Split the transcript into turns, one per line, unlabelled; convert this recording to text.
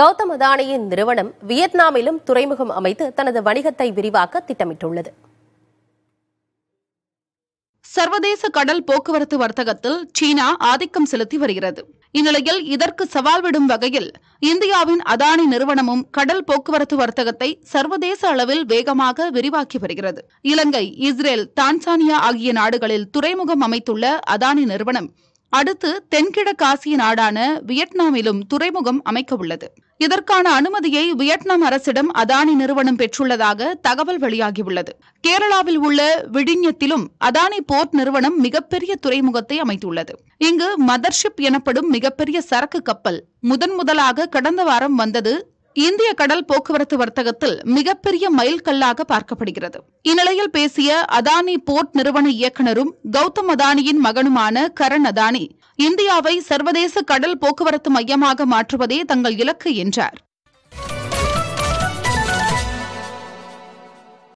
கௌதம் அதானியின் நிறுவனம் வியட்நாமிலும் துறைமுகம் அமைத்து தனது வணிகத்தை விரிவாக்க திட்டமிட்டுள்ளது.
சர்வதேச கடல் போக்குவரத்து வர்த்தகத்தில் சீனா ஆதிக்கம் செலுத்தி வருகிறது. இந்நிலையில் இதற்கு சவால் விடும் வகையில் இந்தியாவின் அதானி நிறுவனமும் கடல் போக்குவரத்து வர்த்தகத்தை சர்வதேச அளவில் வேகமாக விரிவாக்கி வருகிறது. இலங்கை, இஸ்ரேல், தான்சானியா ஆகிய நாடுகளில் துறைமுகம் அமைத்துள்ள அதானி நிறுவனம் அடுத்து தென்கிழக்காசிய நாடான வியட்நாமிலும் துறைமுகம் அமைக்க உள்ளது. இதற்கான அனுமதியை வியட்நாம் அரசிடம் அதானி நிறுவனம் பெற்றுள்ளதாக தகவல் வெளியாகியுள்ளது. கேரளாவில் உள்ள விழிஞத்திலும் அதானி போர்ட் நிறுவனம் மிகப்பெரிய துறைமுகத்தை அமைத்துள்ளது. இங்கு மதர்ஷிப் எனப்படும் மிகப்பெரிய சரக்கு கப்பல் முதலாக கடந்த வாரம் வந்தது. இந்திய கடல் போக்குவரத்து வர்த்தகத்தில் மிகப்பெரிய மைல்கல்லாக பார்க்கப்படுகிறது. இந்நிலையில் பேசிய அதானி போர்ட் நிறுவன இயக்குநரும் கௌதம் அதானியின் மகனுமான கரண் அதானி, இந்தியாவை சர்வதேச கடல் போக்குவரத்து மையமாக மாற்றுவதே தங்கள் இலக்கு என்றார்.